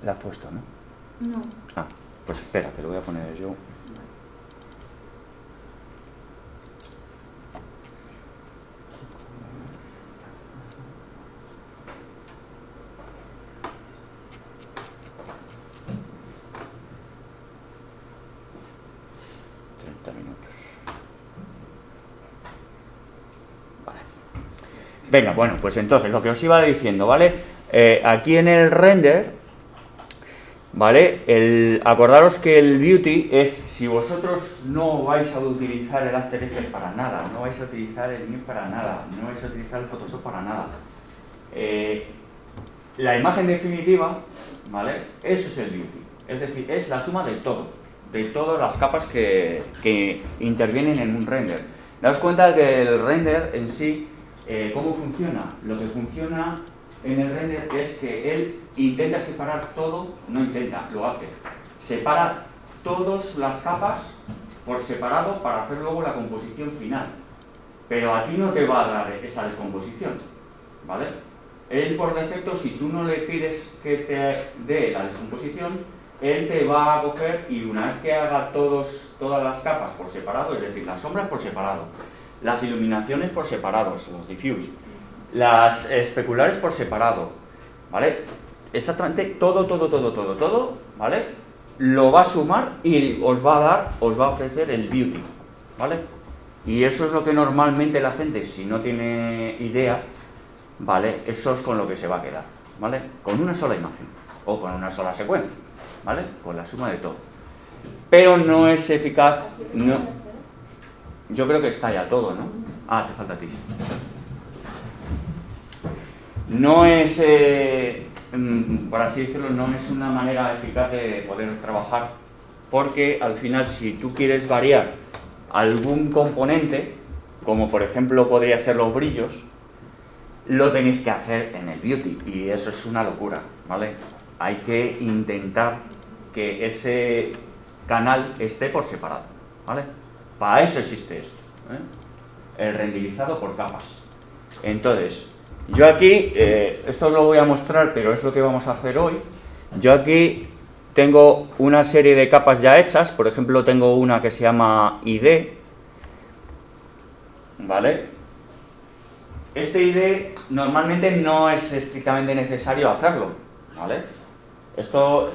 La has puesto, ¿no? No. Ah, pues espera, que lo voy a poner yo. Venga, bueno, pues entonces lo que os iba diciendo, ¿vale? Aquí en el render, ¿vale? Acordaros que el beauty es, si vosotros no vais a utilizar el After Effects para nada, no vais a utilizar el Nuke para nada, no vais a utilizar el Photoshop para nada, la imagen definitiva, ¿vale? Eso es el beauty, es decir, es la suma de todo, de todas las capas que intervienen en un render. Daos cuenta que el render en sí, ¿cómo funciona? Lo que funciona en el render es que él intenta separar todo, no intenta, lo hace. Separa todas las capas por separado para hacer luego la composición final. Pero a ti no te va a dar esa descomposición, ¿vale? Él por defecto, si tú no le pides que te dé la descomposición, él te va a coger y una vez que haga todas las capas por separado, es decir, las sombras por separado, las iluminaciones por separado, los diffuse, las especulares por separado, ¿vale? Exactamente todo, ¿vale? Lo va a sumar y os va a ofrecer el beauty, ¿vale? Y eso es lo que normalmente la gente, si no tiene idea, ¿vale? Eso es con lo que se va a quedar, ¿vale? Con una sola imagen o con una sola secuencia, ¿vale? Con la suma de todo. Pero no es eficaz, no. Yo creo que está ya todo, ¿no? Ah, te falta a ti. No es, por así decirlo, no es una manera eficaz de poder trabajar, porque al final si tú quieres variar algún componente, como por ejemplo podría ser los brillos, lo tenéis que hacer en el beauty y eso es una locura, ¿vale? Hay que intentar que ese canal esté por separado, ¿vale? Para eso existe esto, ¿eh? El renderizado por capas. Entonces, yo aquí, esto lo voy a mostrar, pero es lo que vamos a hacer hoy. Yo aquí tengo una serie de capas ya hechas, por ejemplo tengo una que se llama ID, ¿vale? Este ID normalmente no es estrictamente necesario hacerlo, ¿vale? Esto,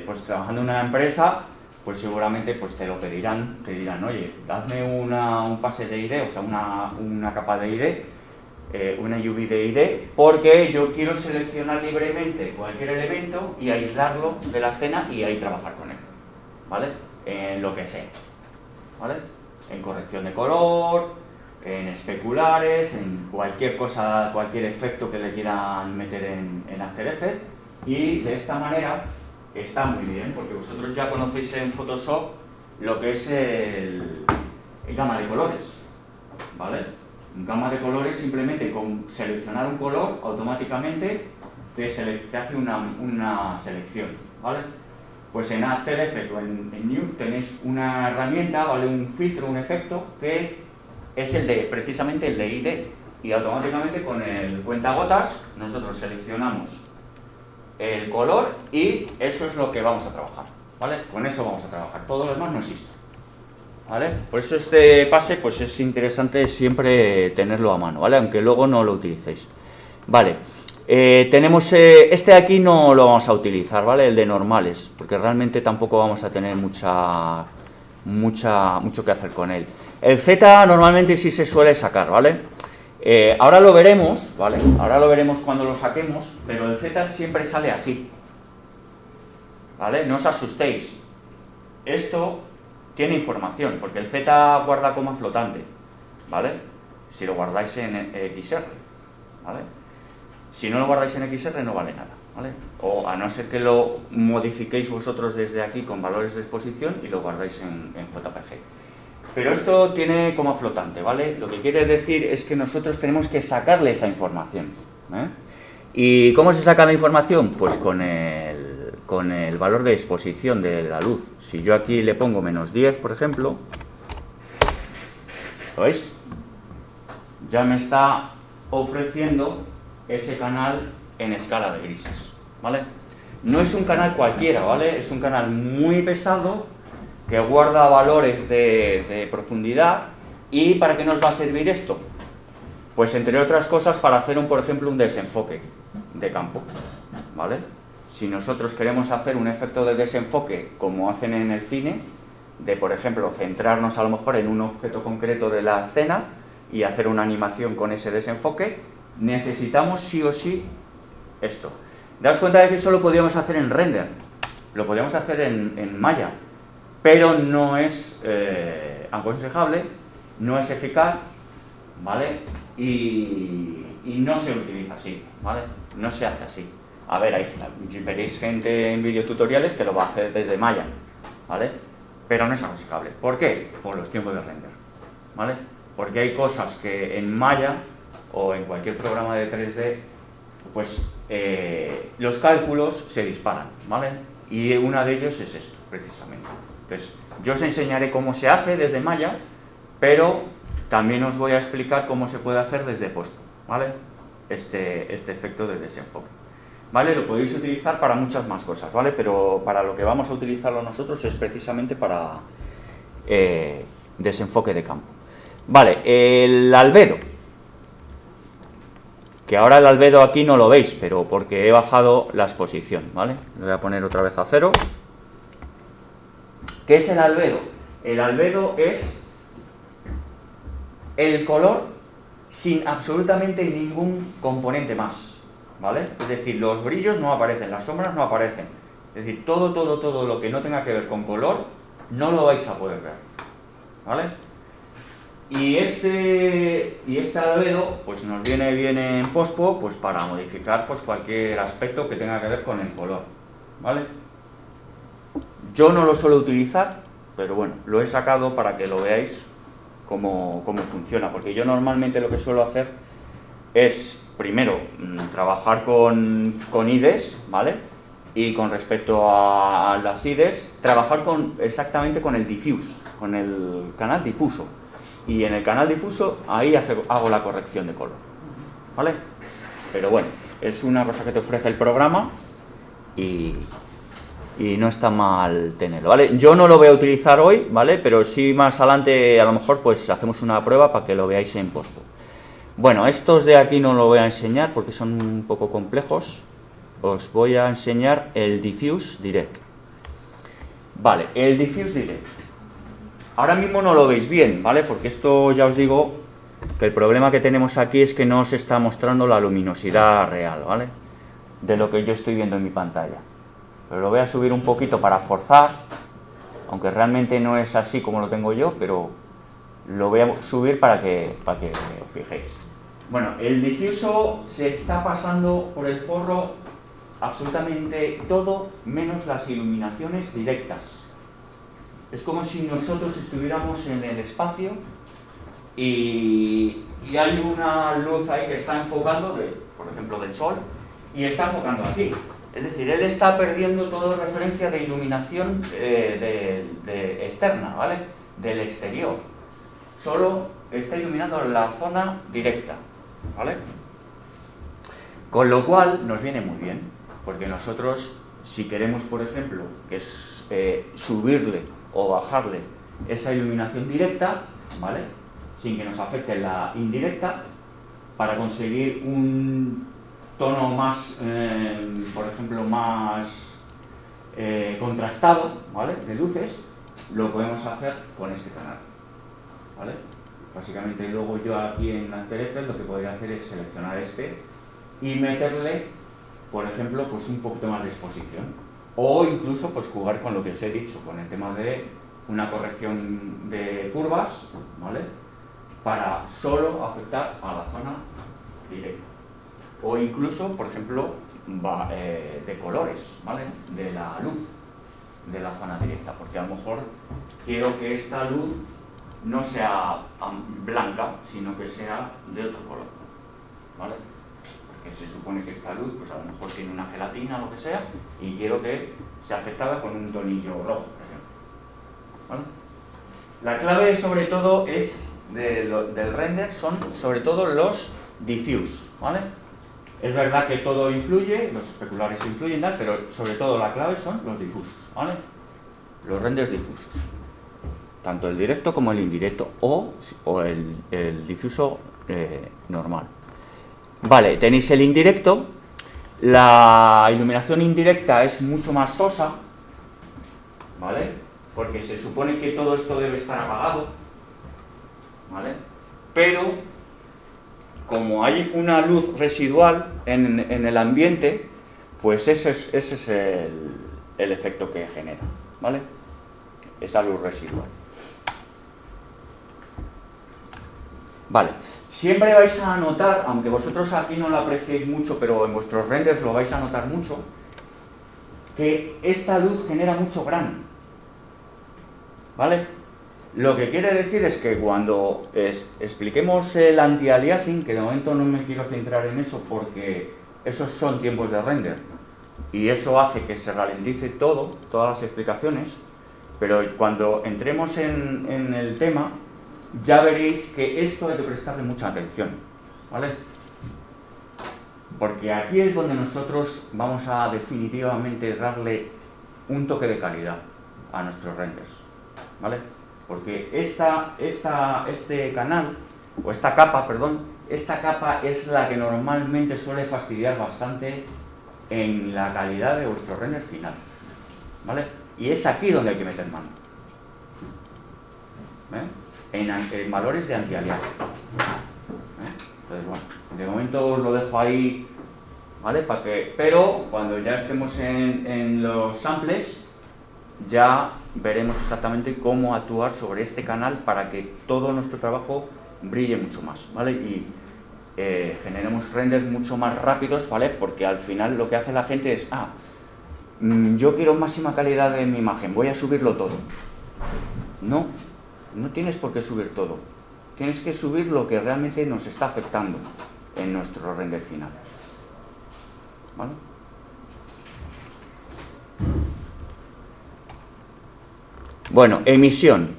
pues trabajando en una empresa, pues seguramente pues te lo pedirán, te dirán, oye, dadme un pase de ID, o sea, una capa de ID, una UV de ID, porque yo quiero seleccionar libremente cualquier elemento y aislarlo de la escena y ahí trabajar con él, ¿vale? En lo que sea, ¿vale? En corrección de color, en especulares, en cualquier cosa, cualquier efecto que le quieran meter en After Effects, y de esta manera está muy bien, porque vosotros ya conocéis en Photoshop lo que es el gama de colores, ¿vale? En gama de colores, simplemente con seleccionar un color, automáticamente te hace una selección, ¿vale? Pues en After Effects o en Nuke tenéis una herramienta, ¿vale? Un filtro, un efecto, que es precisamente el de ID, y automáticamente con el cuentagotas nosotros seleccionamos el color y eso es lo que vamos a trabajar, ¿vale? Con eso vamos a trabajar, todo lo demás no existe, ¿vale? Por eso este pase pues es interesante siempre tenerlo a mano, ¿vale? Aunque luego no lo utilicéis, ¿vale? Tenemos este de aquí no lo vamos a utilizar, ¿vale? El de normales, porque realmente tampoco vamos a tener mucho que hacer con él. El Z normalmente sí se suele sacar, ¿vale? Ahora lo veremos, ¿vale? Ahora lo veremos cuando lo saquemos, pero el Z siempre sale así, ¿vale? No os asustéis. Esto tiene información, porque el Z guarda coma flotante, ¿vale? Si lo guardáis en XR, ¿vale? Si no lo guardáis en XR no vale nada, ¿vale? O a no ser que lo modifiquéis vosotros desde aquí con valores de exposición y lo guardáis en JPG. Pero esto tiene coma flotante, ¿vale? Lo que quiere decir es que nosotros tenemos que sacarle esa información, ¿eh? ¿Y cómo se saca la información? Pues con el valor de exposición de la luz. Si yo aquí le pongo -10, por ejemplo, ¿lo veis? Ya me está ofreciendo ese canal en escala de grises, ¿vale? no es un canal cualquiera, ¿vale? Es un canal muy pesado que guarda valores de profundidad. ¿Y para qué nos va a servir esto? Pues entre otras cosas para hacer, por ejemplo, un desenfoque de campo, ¿vale? Si nosotros queremos hacer un efecto de desenfoque como hacen en el cine, de, por ejemplo, centrarnos a lo mejor en un objeto concreto de la escena y hacer una animación con ese desenfoque, necesitamos sí o sí esto. Daos cuenta de que eso lo podríamos hacer en render, lo podríamos hacer en Maya, pero no es aconsejable, no es eficaz, ¿vale? Y no se utiliza así, ¿vale? No se hace así. A ver, veréis gente en videotutoriales que lo va a hacer desde Maya, ¿vale? Pero no es aconsejable. ¿Por qué? Por los tiempos de render, ¿vale? Porque hay cosas que en Maya o en cualquier programa de 3D, pues los cálculos se disparan, ¿vale? Y una de ellos es esto, precisamente. Entonces, yo os enseñaré cómo se hace desde Maya, pero también os voy a explicar cómo se puede hacer desde Post, ¿vale? Este efecto de desenfoque, ¿vale? Lo podéis utilizar para muchas más cosas, ¿vale? Pero para lo que vamos a utilizarlo nosotros es precisamente para desenfoque de campo. Vale, el albedo. Que ahora el albedo aquí no lo veis, pero porque he bajado la exposición, ¿vale? Lo voy a poner otra vez a 0. ¿Qué es el albedo? El albedo es el color sin absolutamente ningún componente más, ¿vale? Es decir, los brillos no aparecen, las sombras no aparecen. Es decir, todo lo que no tenga que ver con color no lo vais a poder ver, ¿vale? Y este albedo pues nos viene bien en Postpo pues para modificar pues cualquier aspecto que tenga que ver con el color, ¿vale? Yo no lo suelo utilizar, pero bueno, lo he sacado para que lo veáis cómo funciona, porque yo normalmente lo que suelo hacer es primero trabajar con IDEs, ¿vale? Y con respecto a las IDEs, trabajar exactamente con el diffuse, con el canal difuso. Y en el canal difuso, ahí hago la corrección de color, ¿vale? Pero bueno, es una cosa que te ofrece el programa y no está mal tenerlo, ¿vale? Yo no lo voy a utilizar hoy, ¿vale? Pero sí más adelante, a lo mejor, pues hacemos una prueba para que lo veáis en Postpo. Bueno, estos de aquí no lo voy a enseñar porque son un poco complejos. Os voy a enseñar el Diffuse Direct. Vale, el Diffuse Direct. Ahora mismo no lo veis bien, ¿vale? Porque esto ya os digo que el problema que tenemos aquí es que no os está mostrando la luminosidad real, ¿vale? De lo que yo estoy viendo en mi pantalla. Pero lo voy a subir un poquito para forzar, aunque realmente no es así como lo tengo yo, pero lo voy a subir para que os fijéis. Bueno, el difuso se está pasando por el forro absolutamente todo, menos las iluminaciones directas. Es como si nosotros estuviéramos en el espacio y hay una luz ahí que está enfocando, por ejemplo, del sol, y está enfocando aquí. Es decir, él está perdiendo toda referencia de iluminación externa, ¿vale? Del exterior. Solo está iluminando la zona directa, ¿vale? Con lo cual nos viene muy bien, porque nosotros, si queremos, por ejemplo, que es subirle o bajarle esa iluminación directa, ¿vale? Sin que nos afecte la indirecta, para conseguir un tono más, por ejemplo, más contrastado, ¿vale? De luces, lo podemos hacer con este canal, ¿vale? Básicamente luego yo aquí en After Effects lo que podría hacer es seleccionar este y meterle, por ejemplo, pues un poquito más de exposición. O incluso pues jugar con lo que os he dicho, con el tema de una corrección de curvas, ¿vale? Para solo afectar a la zona directa. O incluso, por ejemplo, de colores, ¿vale? De la luz de la zona directa, porque a lo mejor quiero que esta luz no sea blanca, sino que sea de otro color, ¿vale? Porque se supone que esta luz, pues a lo mejor tiene una gelatina o lo que sea, y quiero que sea afectada con un tonillo rojo, por ejemplo, ¿vale? La clave, sobre todo, del render son, sobre todo, los diffuse, ¿vale? Es verdad que todo influye, los especulares influyen, pero sobre todo la clave son los difusos, ¿vale? Los renders difusos. Tanto el directo como el indirecto o el difuso normal. Vale, tenéis el indirecto. La iluminación indirecta es mucho más sosa, ¿vale? Porque se supone que todo esto debe estar apagado, ¿vale? Pero como hay una luz residual en el ambiente, pues ese es el efecto que genera, ¿vale? Esa luz residual. Vale, siempre vais a notar, aunque vosotros aquí no lo apreciéis mucho, pero en vuestros renders lo vais a notar mucho, que esta luz genera mucho gran, ¿vale? Lo que quiere decir es que cuando expliquemos el anti-aliasing, que de momento no me quiero centrar en eso porque esos son tiempos de render y eso hace que se ralentice todas las explicaciones, pero cuando entremos en el tema ya veréis que esto hay que prestarle mucha atención, ¿vale? Porque aquí es donde nosotros vamos a definitivamente darle un toque de calidad a nuestros renders, ¿vale? Porque este canal, o esta capa, perdón, esta capa es la que normalmente suele fastidiar bastante en la calidad de vuestro render final, ¿vale? Y es aquí donde hay que meter mano, en valores de anti-aliasing. Entonces, bueno, de momento os lo dejo ahí, ¿vale? Pero cuando ya estemos en los samples, ya veremos exactamente cómo actuar sobre este canal para que todo nuestro trabajo brille mucho más, ¿vale? Y generemos renders mucho más rápidos, ¿vale? Porque al final lo que hace la gente es, yo quiero máxima calidad de mi imagen, voy a subirlo todo. No tienes por qué subir todo. Tienes que subir lo que realmente nos está afectando en nuestro render final, ¿vale? Bueno, emisión.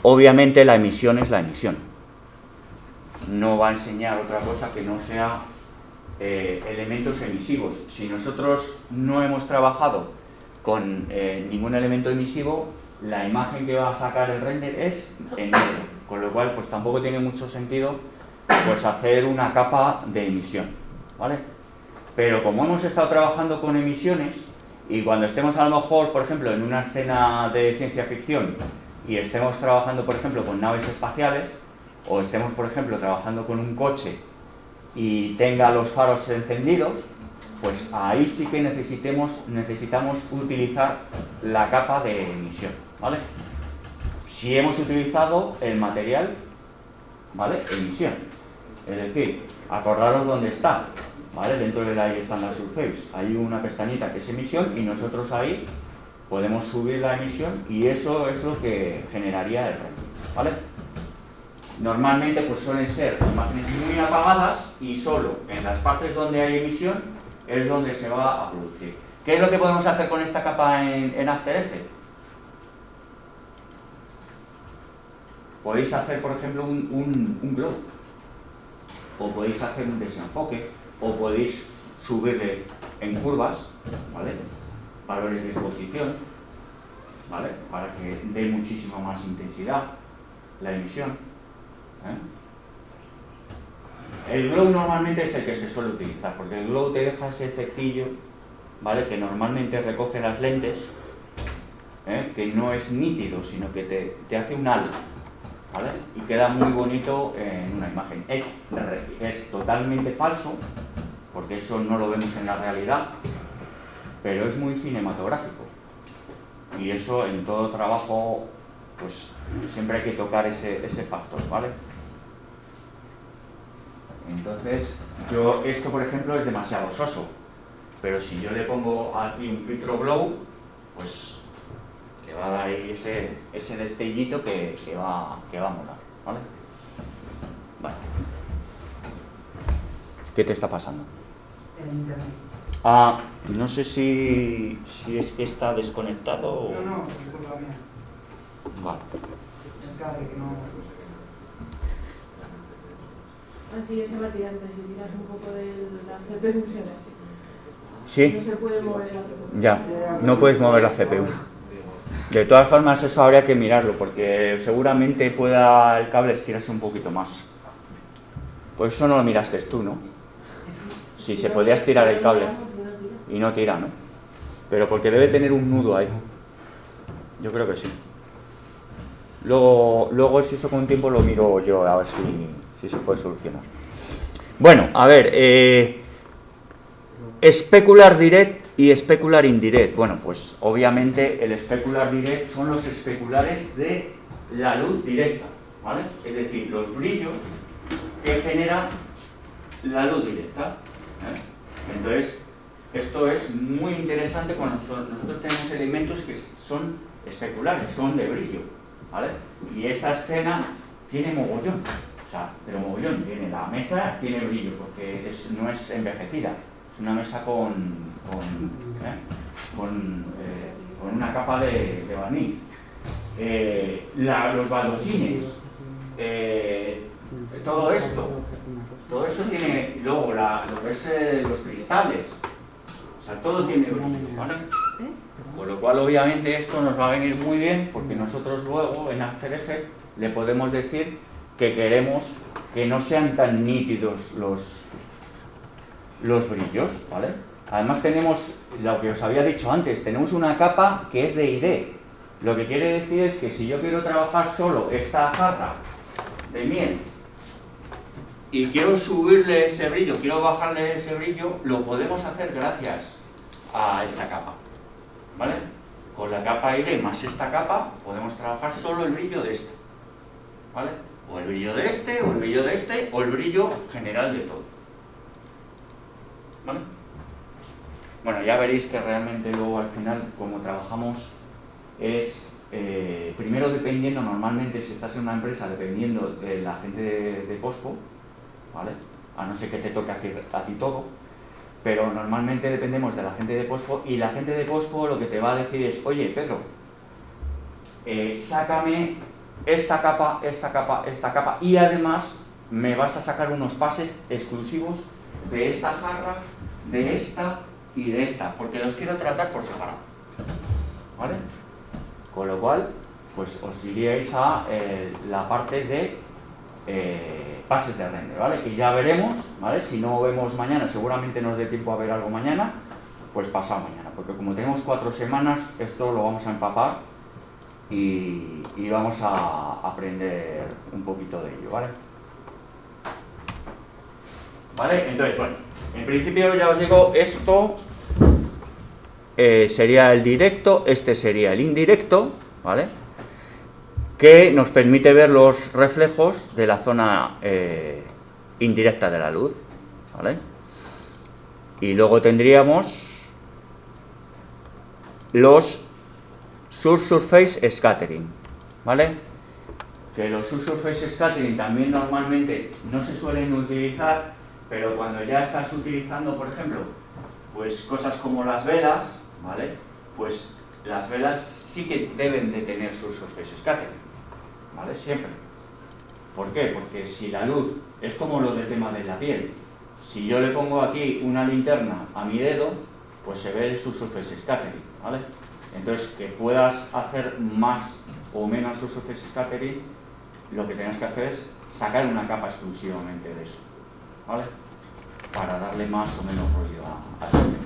Obviamente la emisión es la emisión. No va a enseñar otra cosa que no sea elementos emisivos. Si nosotros no hemos trabajado con ningún elemento emisivo, la imagen que va a sacar el render es en negro, con lo cual pues tampoco tiene mucho sentido pues hacer una capa de emisión, ¿vale? Pero como hemos estado trabajando con emisiones y cuando estemos a lo mejor, por ejemplo, en una escena de ciencia ficción y estemos trabajando, por ejemplo, con naves espaciales o estemos, por ejemplo, trabajando con un coche y tenga los faros encendidos, pues ahí sí que necesitamos utilizar la capa de emisión, ¿vale? Si hemos utilizado el material, ¿vale? Emisión. Es decir, acordaros dónde está, ¿vale? Dentro del AI Standard Surface hay una pestañita que es emisión y nosotros ahí podemos subir la emisión y eso es lo que generaría el render, ¿vale? Normalmente pues suelen ser imágenes muy apagadas y solo en las partes donde hay emisión es donde se va a producir. ¿Qué es lo que podemos hacer con esta capa en After Effects? Podéis hacer, por ejemplo, un glow, o podéis hacer un desenfoque, o podéis subirle en curvas, ¿vale? Valores de exposición, ¿vale? Para que dé muchísima más intensidad la emisión, El glow normalmente es el que se suele utilizar, porque el glow te deja ese efectillo, ¿vale? Que normalmente recoge las lentes, que no es nítido, sino que te hace un halo, ¿vale? Y queda muy bonito en una imagen. Es totalmente falso, porque eso no lo vemos en la realidad, pero es muy cinematográfico. Y eso en todo trabajo, pues siempre hay que tocar ese factor, ¿vale? Entonces, esto por ejemplo es demasiado soso, pero si yo le pongo aquí un filtro glow, pues le va a dar ahí ese destellito que va a molar, ¿vale? Vale. ¿Qué te está pasando? El internet. No sé si es que está desconectado o... No, es culpa mía. Vale. Es cable que no... así ese variante, si tiras un poco de la CPU, Sí, no se puede mover la CPU. ya, no puedes mover la CPU. De todas formas, eso habría que mirarlo, porque seguramente pueda el cable estirarse un poquito más. Pues eso no lo miraste tú, ¿no? Si se podía estirar el cable y no tira, ¿no? Pero porque debe tener un nudo ahí. Yo creo que sí. Luego si eso con tiempo lo miro yo, a ver si se puede solucionar. Bueno, a ver, especular direct y especular indirect. Bueno, pues obviamente el especular direct son los especulares de la luz directa, ¿vale? Es decir, los brillos que genera la luz directa, ¿eh? Entonces, esto es muy interesante cuando nosotros tenemos elementos que son especulares, son de brillo, ¿vale? Y esta escena tiene mogollón, o sea, pero mogollón, tiene la mesa, tiene brillo, porque no es envejecida, es una mesa con una capa de barniz. Los baldosines, todo eso tiene, luego lo que es los cristales, o sea, todo tiene brillo, ¿vale? Con lo cual, obviamente, esto nos va a venir muy bien, porque nosotros luego en After Effects le podemos decir que queremos que no sean tan nítidos los brillos, ¿vale? Además tenemos, lo que os había dicho antes, tenemos una capa que es de ID. Lo que quiere decir es que si yo quiero trabajar solo esta jarra de miel y quiero subirle ese brillo, quiero bajarle ese brillo, lo podemos hacer gracias a esta capa, ¿vale? Con la capa ID más esta capa podemos trabajar solo el brillo de este, ¿vale? O el brillo de este, o el brillo de este, o el brillo general de todo, ¿vale? Bueno, ya veréis que realmente luego al final, como trabajamos, es primero dependiendo, normalmente si estás en una empresa, dependiendo de la gente de POSPO, ¿vale? A no ser que te toque hacer a ti todo, pero normalmente dependemos de la gente de POSPO, y la gente de POSPO lo que te va a decir es: oye, Pedro, sácame esta capa, esta capa, esta capa, y además me vas a sacar unos pases exclusivos de esta jarra, de esta y de esta, porque los quiero tratar por separado, ¿vale? Con lo cual, pues os iríais a la parte de pases de render, ¿vale? Que ya veremos, ¿vale? Si no vemos mañana, seguramente nos dé tiempo a ver algo mañana, pues pasado mañana, porque como tenemos 4 semanas, esto lo vamos a empapar y vamos a aprender un poquito de ello, ¿vale? ¿Vale? Entonces, bueno, en principio ya os digo, esto sería el directo, este sería el indirecto, ¿vale? Que nos permite ver los reflejos de la zona indirecta de la luz, ¿vale? Y luego tendríamos los subsurface scattering, ¿vale? Que los subsurface scattering también normalmente no se suelen utilizar, pero cuando ya estás utilizando, por ejemplo, pues cosas como las velas, ¿vale? Pues las velas sí que deben de tener subsurface scattering, ¿vale? Siempre. ¿Por qué? Porque si la luz es como lo del tema de la piel, si yo le pongo aquí una linterna a mi dedo, pues se ve el subsurface scattering, ¿vale? Entonces, que puedas hacer más o menos subsurface scattering, lo que tienes que hacer es sacar una capa exclusivamente de eso, ¿vale? Para darle más o menos rollo a ese tema.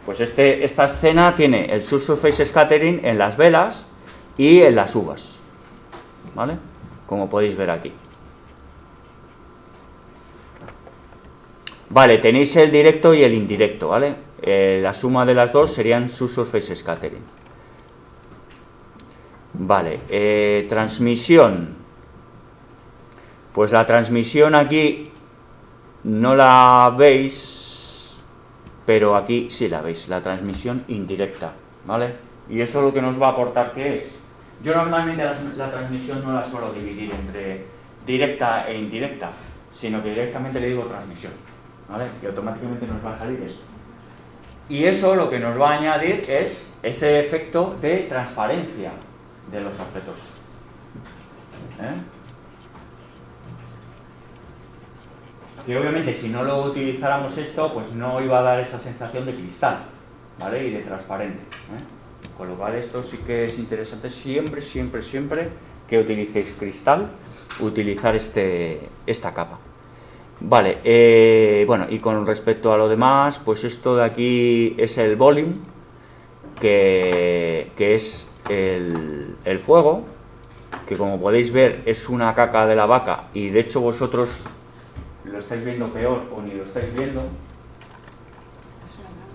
Pues esta escena tiene el subsurface scattering en las velas y en las uvas, ¿vale? Como podéis ver aquí. Vale, tenéis el directo y el indirecto, ¿vale? La suma de las dos serían subsurface scattering. Vale, transmisión. Pues la transmisión aquí no la veis, pero aquí sí la veis, la transmisión indirecta, ¿vale? Y eso lo que nos va a aportar, ¿qué es? Yo normalmente la transmisión no la suelo dividir entre directa e indirecta, sino que directamente le digo transmisión, ¿vale? Y automáticamente nos va a salir eso. Y eso lo que nos va a añadir es ese efecto de transparencia de los objetos, ¿eh? que obviamente si no lo utilizáramos esto, pues no iba a dar esa sensación de cristal, ¿vale? Y de transparente, ¿eh? Con lo cual esto sí que es interesante siempre que utilicéis cristal, utilizar esta capa. Vale, bueno, y con respecto a lo demás, pues esto de aquí es el volume, que es el fuego, que como podéis ver es una caca de la vaca, y de hecho vosotros lo estáis viendo peor o ni lo estáis viendo.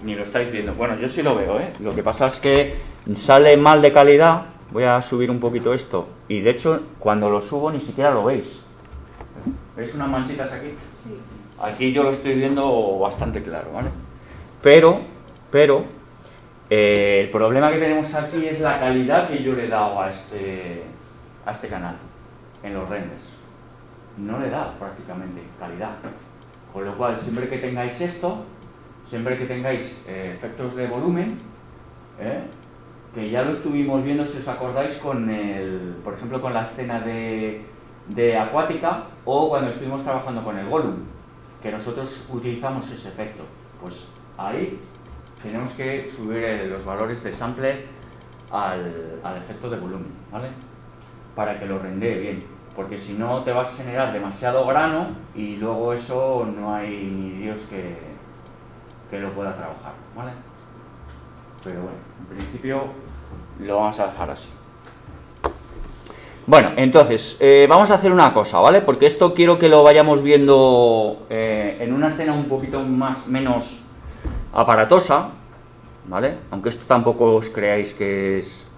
Ni lo estáis viendo. Bueno, yo sí lo veo, ¿eh? Lo que pasa es que sale mal de calidad. Voy a subir un poquito esto. Y de hecho, cuando lo subo ni siquiera lo veis. ¿Veis unas manchitas aquí? Sí. Aquí yo lo estoy viendo bastante claro, ¿vale? Pero, el problema que tenemos aquí es la calidad que yo le he dado a este canal, en los renders. No le da prácticamente calidad. Con lo cual, siempre que tengáis esto, siempre que tengáis efectos de volumen, que ya lo estuvimos viendo, si os acordáis, por ejemplo, con la escena de acuática, o cuando estuvimos trabajando con el volumen, que nosotros utilizamos ese efecto. Pues ahí tenemos que subir los valores de sample al efecto de volumen, ¿vale? Para que lo rendee bien. Porque si no te vas a generar demasiado grano y luego eso no hay ni Dios que lo pueda trabajar, ¿vale? Pero bueno, en principio lo vamos a dejar así. Bueno, entonces, vamos a hacer una cosa, ¿vale? Porque esto quiero que lo vayamos viendo en una escena un poquito menos aparatosa, ¿vale? Aunque esto tampoco os creáis que es...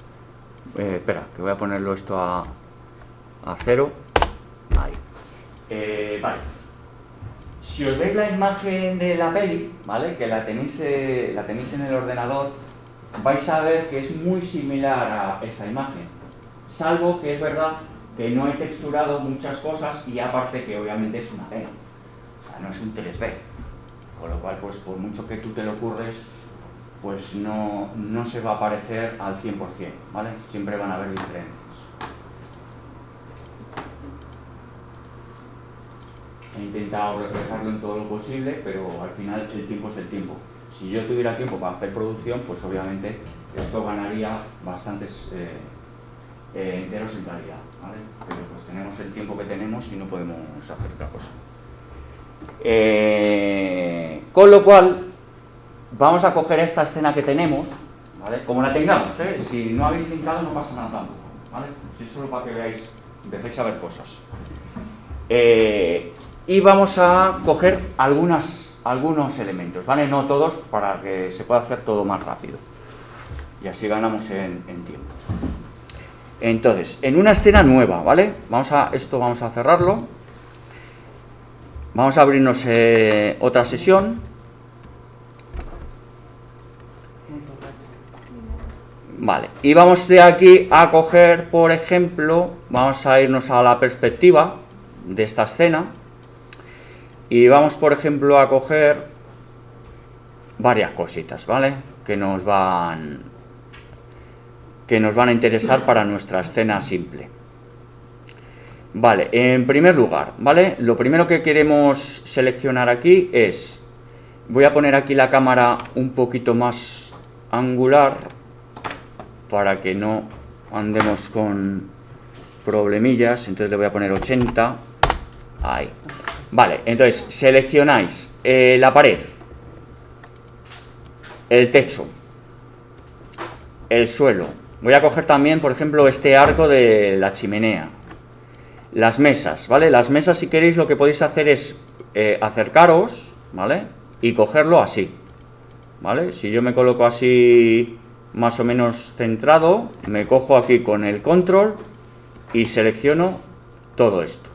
espera, que voy a ponerlo esto a 0. Ahí. Vale. Si os veis la imagen de la peli, ¿vale? Que la tenéis en el ordenador, vais a ver que es muy similar a esa imagen. Salvo que es verdad que no he texturado muchas cosas y aparte que obviamente es una pena. O sea, no es un 3D. Con lo cual, pues por mucho que tú te lo curres, pues no se va a parecer al 100%, ¿vale? Siempre van a haber diferencias. He intentado reflejarlo en todo lo posible, pero al final el tiempo es el tiempo. Si yo tuviera tiempo para hacer producción, pues obviamente esto ganaría bastantes enteros en calidad, ¿vale? Pero pues tenemos el tiempo que tenemos y no podemos hacer otra cosa. Con lo cual, vamos a coger esta escena que tenemos, ¿vale? Como la tengamos, ¿eh? Si no habéis linkado no pasa nada tampoco, ¿vale? Si es solo para que veáis, empecéis a ver cosas. Y vamos a coger algunos elementos, ¿vale? No todos, para que se pueda hacer todo más rápido. Y así ganamos en tiempo. Entonces, en una escena nueva, ¿vale? Vamos a cerrarlo. Vamos a abrirnos otra sesión. Vale, y vamos de aquí a coger, por ejemplo, vamos a irnos a la perspectiva de esta escena. Y vamos, por ejemplo, a coger varias cositas, ¿vale? Que nos van a interesar para nuestra escena simple. Vale, en primer lugar, ¿vale? Lo primero que queremos seleccionar aquí es... Voy a poner aquí la cámara un poquito más angular para que no andemos con problemillas. Entonces le voy a poner 80. Ahí. Vale, entonces seleccionáis la pared, el techo, el suelo. Voy a coger también, por ejemplo, este arco de la chimenea. Las mesas, ¿vale? Las mesas, si queréis, lo que podéis hacer es acercaros, ¿vale? Y cogerlo así, ¿vale? Si yo me coloco así más o menos centrado, me cojo aquí con el control y selecciono todo esto,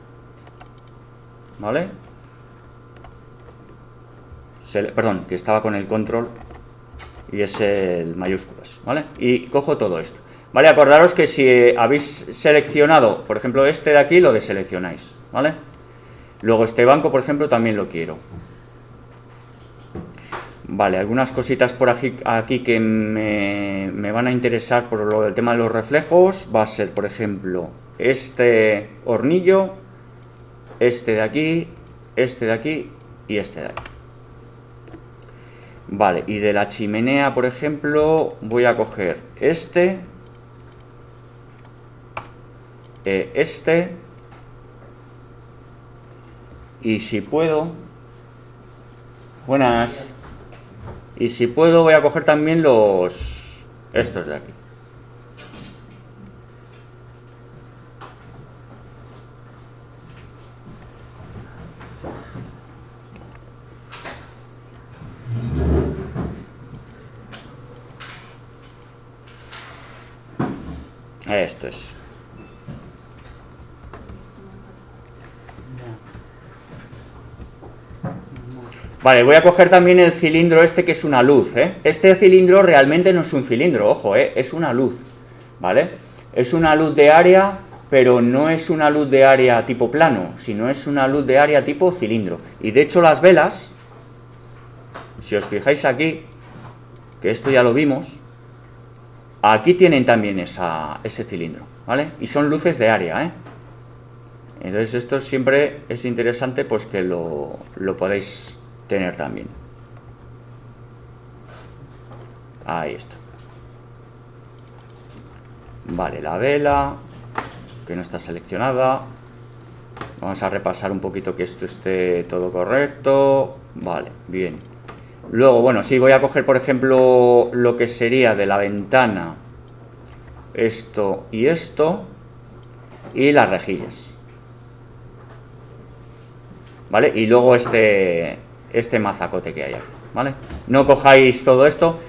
¿vale? Perdón, que estaba con el control y es el mayúsculas, ¿vale? Y cojo todo esto. Vale, acordaros que si habéis seleccionado, por ejemplo, este de aquí, lo deseleccionáis, ¿vale? Luego este banco, por ejemplo, también lo quiero. Vale, algunas cositas por aquí que me van a interesar por lo del tema de los reflejos. Va a ser, por ejemplo, este hornillo, este de aquí este de aquí y este de aquí. Vale, y de la chimenea, por ejemplo, voy a coger este, y si puedo, buenas, y si puedo voy a coger también estos de aquí. Esto es. Vale, voy a coger también el cilindro este que es una luz, ¿eh? Este cilindro realmente no es un cilindro, ojo, es una luz, ¿vale? Es una luz de área, pero no es una luz de área tipo plano, sino es una luz de área tipo cilindro. Y de hecho las velas, si os fijáis aquí, que esto ya lo vimos, aquí tienen también ese cilindro, ¿vale? Y son luces de área, ¿eh? Entonces esto siempre es interesante pues que lo podéis tener también. Ahí está. Vale, la vela, que no está seleccionada. Vamos a repasar un poquito que esto esté todo correcto. Vale, bien. Luego, bueno, sí, voy a coger, por ejemplo, lo que sería de la ventana, esto y esto, y las rejillas. ¿Vale? Y luego este mazacote que hay aquí, ¿vale? No cojáis todo esto.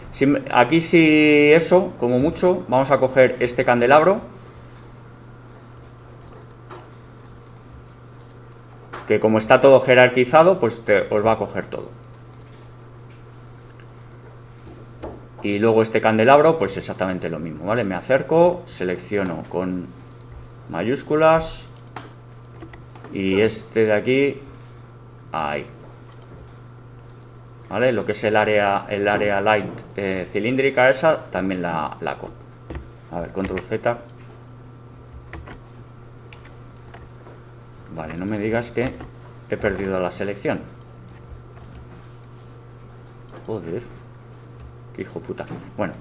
Aquí sí eso, como mucho, vamos a coger este candelabro, que como está todo jerarquizado, pues os va a coger todo. Y luego este candelabro, pues exactamente lo mismo, ¿vale? Me acerco, selecciono con mayúsculas, y este de aquí, ahí. ¿Vale? Lo que es el área light cilíndrica esa, también la cojo. A ver, control Z. Vale, no me digas que he perdido la selección. Joder, qué hijo puta. Bueno,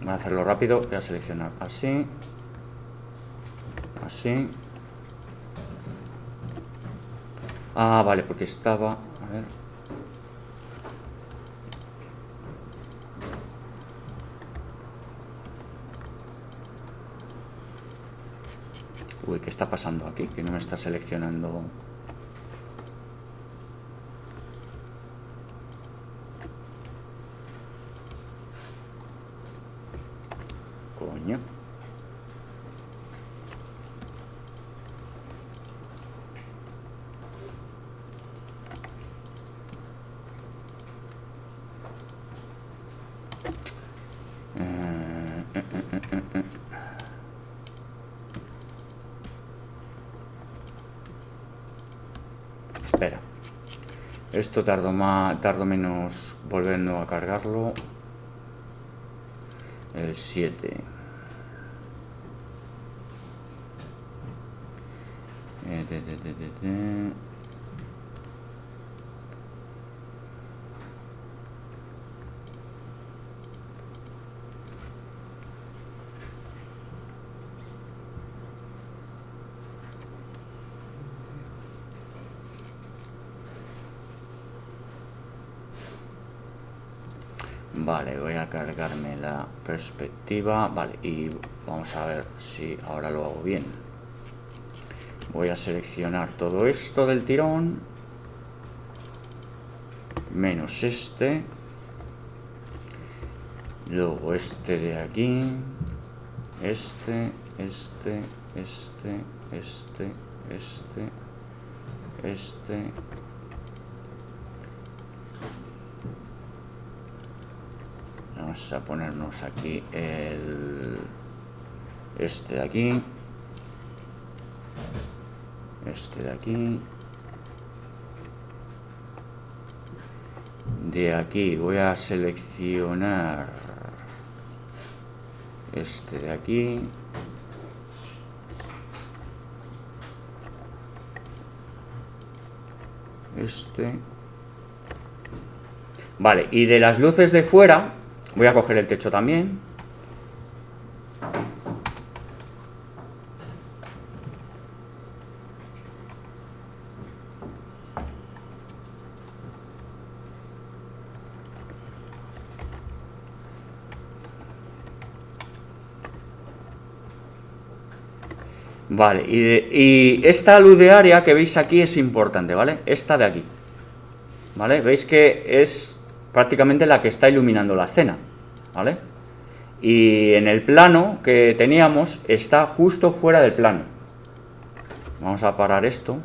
voy a hacerlo rápido. Voy a seleccionar así, así. Ah, vale, porque estaba... A ver. Uy, ¿qué está pasando aquí? Que no me está seleccionando... Coño. Espera. Esto tardo menos volviendo a cargarlo. El 7. Vale, voy a cargarme la perspectiva. Vale, y vamos a ver si ahora lo hago bien. Voy a seleccionar todo esto del tirón, menos este, luego este de aquí, este. Vamos a ponernos aquí este de aquí, este de aquí. De aquí voy a seleccionar este de aquí. este. Vale, y de las luces de fuera, voy a coger el techo también. Vale, y esta luz de área que veis aquí es importante, ¿vale? Esta de aquí, ¿vale? Veis que es prácticamente la que está iluminando la escena, ¿vale? Y en el plano que teníamos está justo fuera del plano. Vamos a parar esto.